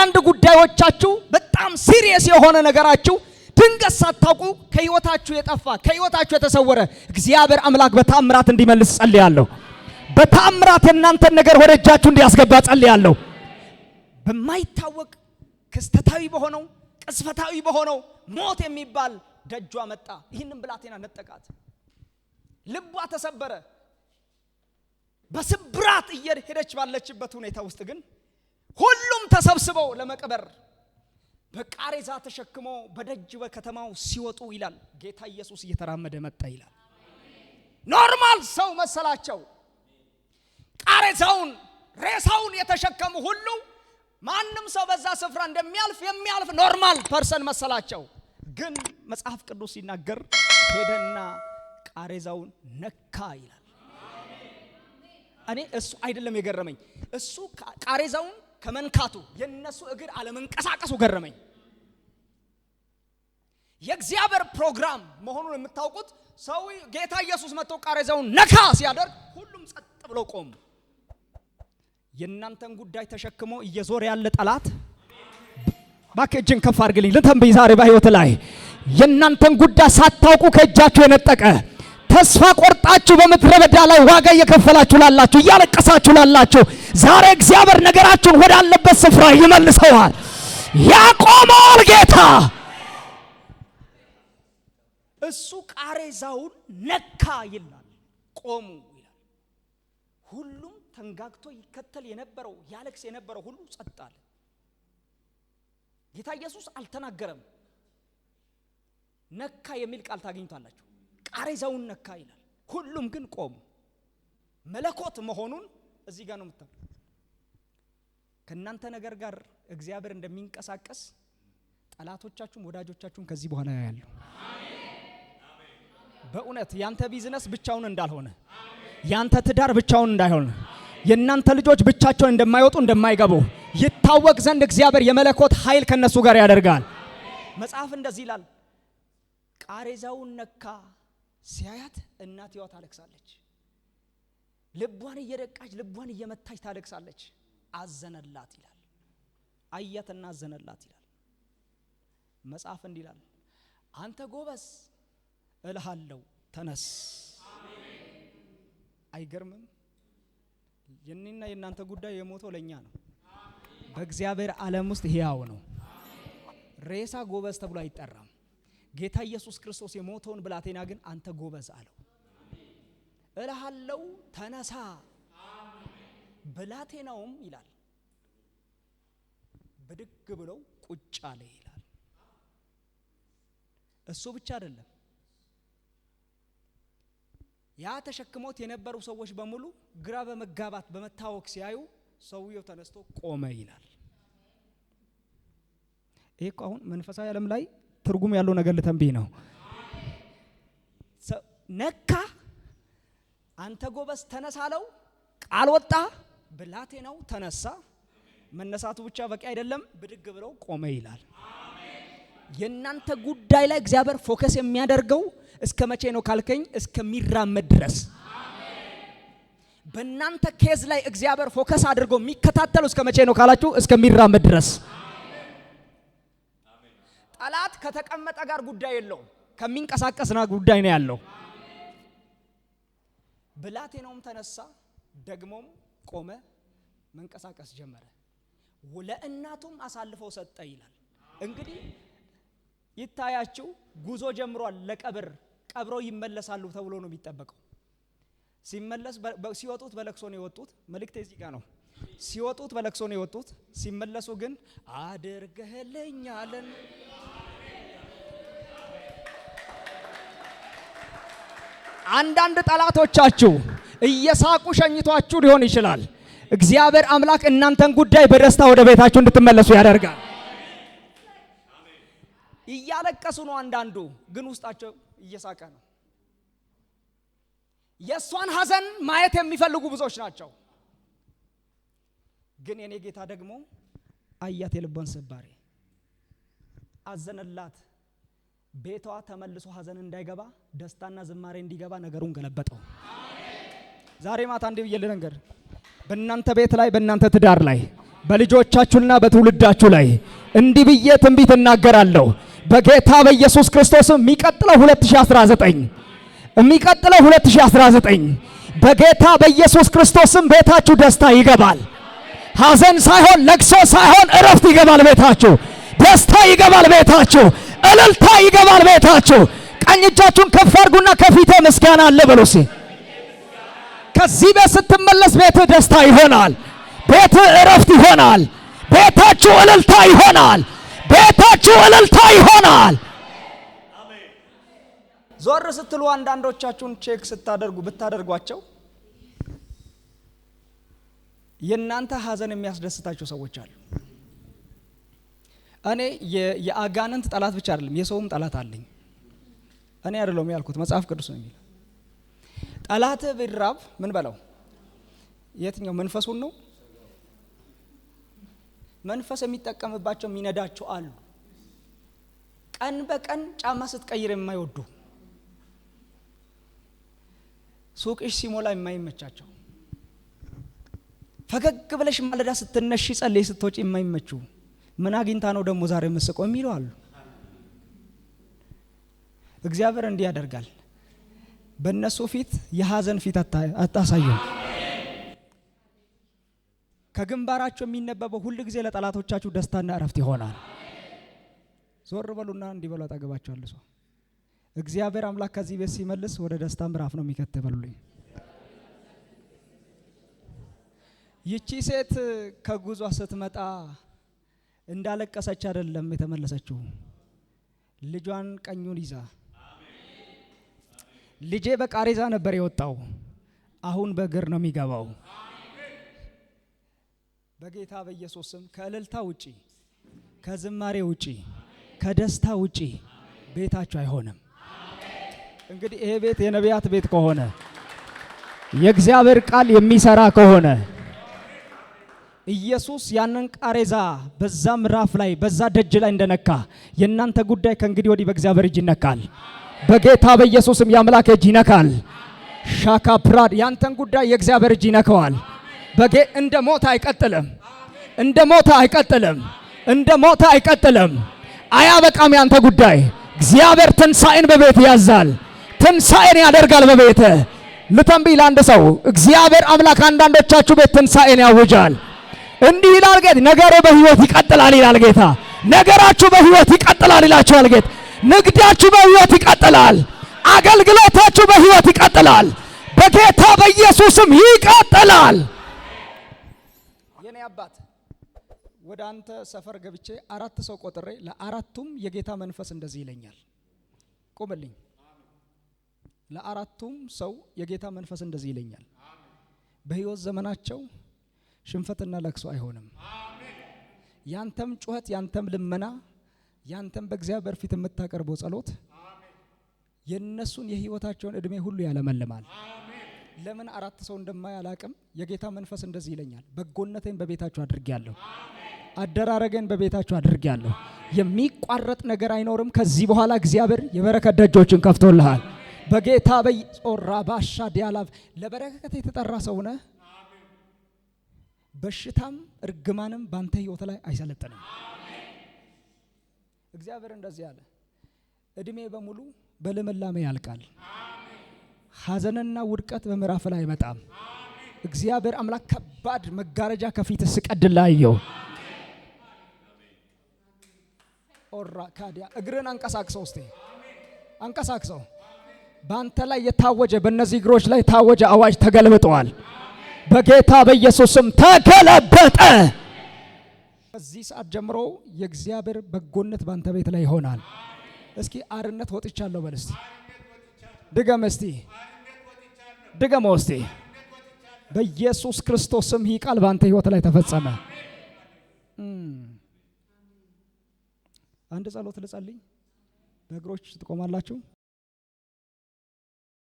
አንዳንድ ጉዳዮቻችሁ በጣም ሲሪየስ የሆነ ነገራችሁ ድንገት ሳታውቁ ከህይወታችሁ የጠፋ ከህይወታችሁ የተሰወረ እግዚአብሔር አምላክ በታምራት እንዲመልስ ጸልያለሁ። በታምራት የእናንተን ነገር ወደ እጃችሁ እንዲያስገባ ጸልያለሁ። በማይታወቅ ክስተታዊ በሆነው ቅጽበታዊ በሆነው ሞት የሚባል ደጇ መጣ። ይህንን ብላቴና ነጠቃት። ልቧ ተሰበረ። በስብራት እየሄደች ባለችበት ሁኔታ ውስጥ ግን ሁሉም ተሰብስበው ለመቀበር በቃሬዛ ተሸክሞ በደጅ በከተማው ሲወጡ ይላል ጌታ ኢየሱስ እየተራመደ መጣ ይላል። ኖርማል ሰው መሰላቸው። ቃሬዛውን ሬሳውን የተሸከሙ ሁሉ ማንም ሰው በዛ ስፍራ እንደሚያልፍ የሚያልፍ ኖርማል ፐርሰን መሰላቸው። ግን መጽሐፍ ቅዱስ ሲናገር ሄደና ቃሬዛውን ነካ ይላል። እኔ እሱ አይደለም የገረመኝ፣ እሱ ቃሬዛውን ከመንካቱ የነሱ እግር አለመንቀሳቀሱ ገረመኝ። የእግዚአብሔር ፕሮግራም መሆኑን የምታውቁት ሰው ጌታ ኢየሱስ መጥቶ ቃሬዛውን ነካ ሲያደርግ ሁሉም ጸጥ ብሎ ቆሙ። የእናንተን ጉዳይ ተሸክሞ እየዞረ ያለ ጠላት ባክ እጅን ከፍ አድርግልኝ ልተንብይ ዛሬ በህይወት ላይ የእናንተን ጉዳይ ሳታውቁ ከእጃችሁ የነጠቀ ተስፋ ቆርጣችሁ በምድረ በዳ ላይ ዋጋ እየከፈላችሁ ላላችሁ እያለቀሳችሁ ላላችሁ ዛሬ እግዚአብሔር ነገራችሁን ወዳለበት ስፍራ ይመልሰዋል፣ ያቆመዋል ጌታ። እሱ ቃሬዛውን ነካ ይላል፣ ቆሙ ይላል። ሁሉም ተንጋግቶ ይከተል የነበረው ያለቅስ የነበረው ሁሉ ጸጥ አለ። ጌታ ኢየሱስ አልተናገረም። ነካ የሚል ቃል ታገኙታላችሁ። ቃሬዛውን ነካ ይላል። ሁሉም ግን ቆሙ። መለኮት መሆኑን እዚህ ጋር ነው የምታውቁት። ከእናንተ ነገር ጋር እግዚአብሔር እንደሚንቀሳቀስ ጠላቶቻችሁም ወዳጆቻችሁም ከዚህ በኋላ ያያሉ። በእውነት ያንተ ቢዝነስ ብቻውን እንዳልሆነ፣ ያንተ ትዳር ብቻውን እንዳይሆን፣ የእናንተ ልጆች ብቻቸውን እንደማይወጡ እንደማይገቡ ይታወቅ ዘንድ እግዚአብሔር የመለኮት ኃይል ከነሱ ጋር ያደርጋል። መጽሐፍ እንደዚህ ይላል፣ ቃሬዛውን ነካ። ሲያያት እናትየዋ ታለቅሳለች። ልቧን እየደቃች ልቧን እየመታች ታለቅሳለች። አዘነላት ይላል። አያትና አዘነላት ይላል። መጽሐፍ እንዲህ ይላል፣ አንተ ጎበዝ እልሃለሁ ተነስ። አይገርምም? የኔና የናንተ ጉዳይ የሞተው ለኛ ነው። በእግዚአብሔር ዓለም ውስጥ ሕያው ነው። ሬሳ ጎበዝ ተብሎ አይጠራም። ጌታ ኢየሱስ ክርስቶስ የሞተውን ብላቴና ግን አንተ ጎበዝ አለው። እልሃለሁ ተነሳ። ብላቴናውም ይላል ብድግ ብለው ቁጭ አለ ይላል። እሱ ብቻ አይደለም፣ ያ ተሸክሞት የነበሩ ሰዎች በሙሉ ግራ በመጋባት በመታወክ ሲያዩ ሰውየው ተነስቶ ቆመ ይላል። ይሄ አሁን መንፈሳዊ ዓለም ላይ ትርጉም ያለው ነገር ልተንብይ ነው። ነካ፣ አንተ ጎበዝ ተነሳ አለው። ቃል ወጣ፣ ብላቴናው ተነሳ። መነሳቱ ብቻ በቂ አይደለም፣ ብድግ ብለው ቆመ ይላል። የእናንተ ጉዳይ ላይ እግዚአብሔር ፎከስ የሚያደርገው እስከ መቼ ነው ካልከኝ፣ እስከሚራመድ ድረስ። በእናንተ ኬዝ ላይ እግዚአብሔር ፎከስ አድርጎ የሚከታተለው እስከ መቼ ነው ካላችሁ፣ እስከሚራመድ ድረስ። ጠላት ከተቀመጠ ጋር ጉዳይ የለውም፣ ከሚንቀሳቀስና ጉዳይ ነው ያለው። ብላቴናውም ተነሳ፣ ደግሞም ቆመ፣ መንቀሳቀስ ጀመረ። ለእናቱም አሳልፈው ሰጠ ይላል። እንግዲህ ይታያችሁ ጉዞ ጀምሯል። ለቀብር ቀብረው ይመለሳሉ ተብሎ ነው የሚጠበቀው። ሲመለስ ሲወጡት በለቅሶ ነው የወጡት። መልእክት እዚህ ጋር ነው። ሲወጡት በለቅሶ ነው የወጡት። ሲመለሱ ግን አድርገህልኛል። አንዳንድ ጠላቶቻችሁ እየሳቁ ሸኝቷችሁ ሊሆን ይችላል። እግዚአብሔር አምላክ እናንተን ጉዳይ በደስታ ወደ ቤታችሁ እንድትመለሱ ያደርጋል። እያለቀሱ ነው አንዳንዱ፣ ግን ውስጣቸው እየሳቀ ነው። የሷን ሐዘን ማየት የሚፈልጉ ብዙዎች ናቸው። ግን የኔ ጌታ ደግሞ አያት የልቧን ስባሪ፣ አዘነላት። ቤቷ ተመልሶ ሐዘን እንዳይገባ ደስታና ዝማሬ እንዲገባ ነገሩን ገለበጠው። ዛሬ ማታ እንዲህ ብዬ ልንገር፣ በእናንተ ቤት ላይ በእናንተ ትዳር ላይ በልጆቻችሁና በትውልዳችሁ ላይ እንዲህ ብዬ ትንቢት እናገራለሁ። በጌታ በኢየሱስ ክርስቶስም የሚቀጥለው 2019 በጌታ በኢየሱስ ክርስቶስም ቤታችሁ ደስታ ይገባል። ሐዘን ሳይሆን ለቅሶ ሳይሆን እረፍት ይገባል ቤታችሁ። ደስታ ይገባል ቤታችሁ። እልልታ ይገባል ቤታችሁ። ቀኝ እጃችሁን ከፍ አድርጉና ከፊቴ ምስጋና አለ በሉሲ። ከዚህ ቤት ስትመለስ ቤትህ ደስታ ይሆናል። ቤትህ እረፍት ይሆናል። ቤታችሁ እልልታ ይሆናል። ቤታችሁ እልልታ ይሆናል። ዞር ስትሉ አንዳንዶቻችሁን ቼክ ብታደርጓቸው የእናንተ ሐዘን የሚያስደስታቸው ሰዎች አሉ። እኔ የአጋንንት ጠላት ብቻ አይደለም የሰውም ጠላት አለኝ። እኔ አይደለም ያልኩት መጽሐፍ ቅዱስ ነው የሚለው። ጠላት ቢራብ ምን በለው? የትኛው መንፈሱን ነው? መንፈስ የሚጠቀምባቸው የሚነዳቸው አሉ። ቀን በቀን ጫማ ስትቀይር የማይወዱ ሱቅሽ ሲሞላ የማይመቻቸው ፈገግ ብለሽ ማለዳ ስትነሺ ጸልይ ስትወጪ የማይመቹ ምን አግኝታ ነው ደግሞ ዛሬ መስቀው የሚሉ አሉ። እግዚአብሔር እንዲህ ያደርጋል። በእነሱ ፊት የሐዘን ፊት አታሳዩ። ከግንባራቸው የሚነበበው ሁሉ ጊዜ ለጠላቶቻችሁ ደስታና እረፍት ይሆናል። ዞር በሉና እንዲህ በሉ አጠገባችሁ አለ ሰው እግዚአብሔር አምላክ ከዚህ ቤት ሲመልስ ወደ ደስታ ምዕራፍ ነው የሚከተበሉልኝ። ይቺ ሴት ከጉዟ ስትመጣ እንዳለቀሰች አይደለም የተመለሰችው። ልጇን ቀኙን ይዛ ልጄ በቃሬዛ ነበር የወጣው፣ አሁን በእግር ነው የሚገባው። በጌታ በኢየሱስ ስም ከእልልታ ውጪ፣ ከዝማሬ ውጪ፣ ከደስታ ውጪ ቤታችሁ አይሆንም። እንግዲህ ይሄ ቤት የነቢያት ቤት ከሆነ የእግዚአብሔር ቃል የሚሰራ ከሆነ ኢየሱስ ያንን ቃሬዛ በዛ ምዕራፍ ላይ በዛ ደጅ ላይ እንደነካ የእናንተ ጉዳይ ከእንግዲህ ወዲህ በእግዚአብሔር እጅ ይነካል። በጌታ በኢየሱስም የአምላክ እጅ ይነካል። ሻካ ፕራድ ያንተን ጉዳይ የእግዚአብሔር እጅ ይነካዋል። እንደ ሞት አይቀጥልም። እንደ ሞት አይቀጥልም። እንደ ሞት አይቀጥልም። አያበቃም ያንተ ጉዳይ። እግዚአብሔር ትንሣኤን በቤት ያዛል። ትንሣኤን ያደርጋል በቤት። ልተንብይ ለአንድ ሰው እግዚአብሔር አምላክ አንዳንዶቻችሁ ቤት ትንሣኤን ያውጃል። እንዲህ ይላል ጌታ፣ ነገሩ በሕይወት ይቀጥላል ይላል ጌታ። ነገራችሁ በሕይወት ይቀጥላል ይላችኋል ጌታ። ንግዳችሁ በሕይወት ይቀጥላል። አገልግሎታችሁ በሕይወት ይቀጥላል። በጌታ በኢየሱስም ይቀጥላል። የኔ አባት ወደ አንተ ሰፈር ገብቼ 4 ሰው ቆጥሬ ለአራቱም የጌታ መንፈስ እንደዚህ ይለኛል። ቆምልኝ። ለአራቱም ሰው የጌታ መንፈስ እንደዚህ ይለኛል። በሕይወት ዘመናቸው ሽንፈትና ለቅሶ አይሆንም። ያንተም ጩኸት፣ ያንተም ልመና፣ ያንተም በእግዚአብሔር ፊት የምታቀርበው ጸሎት የነሱን የሕይወታቸውን እድሜ ሁሉ ያለመልማል። ለምን 4 ሰው እንደማያላቅም የጌታ መንፈስ እንደዚህ ይለኛል። በጎነቴን በቤታችሁ አድርጌያለሁ። አደራረገን በቤታችሁ አድርጌያለሁ። የሚቋረጥ ነገር አይኖርም። ከዚህ በኋላ እግዚአብሔር የበረከት ደጆችን ከፍቶልሃል። በጌታ በጾራ ባሻ ዲያላቭ ለበረከት የተጠራ ሰው ነህ። በሽታም እርግማንም ባንተ ህይወት ላይ አይሰለጥንም። እግዚአብሔር እንደዚህ አለ፣ እድሜ በሙሉ በልምላሜ ያልቃል። ሐዘንና ውድቀት በምዕራፍ ላይ አይመጣም። እግዚአብሔር አምላክ ከባድ መጋረጃ ከፊት ስቀድላየው ኦራ ካዲያ እግርን አንቀሳቅሰው እስቲ አንቀሳቅሰው። ባንተ ላይ የታወጀ በእነዚህ እግሮች ላይ ታወጀ አዋጅ ተገልብጧል። በጌታ በኢየሱስም ተገለበጠ። ከዚህ ሰዓት ጀምሮ የእግዚአብሔር በጎነት ባንተ ቤት ላይ ይሆናል። እስኪ አርነት ወጥቻለሁ በል እስቲ ድገም እስቲ ድገም እስቲ። በኢየሱስ ክርስቶስ ስም ይህ ቃል ባንተ ህይወት ላይ ተፈጸመ። አንድ ጸሎት ልጸልይ። በእግሮች ትቆማላችሁ።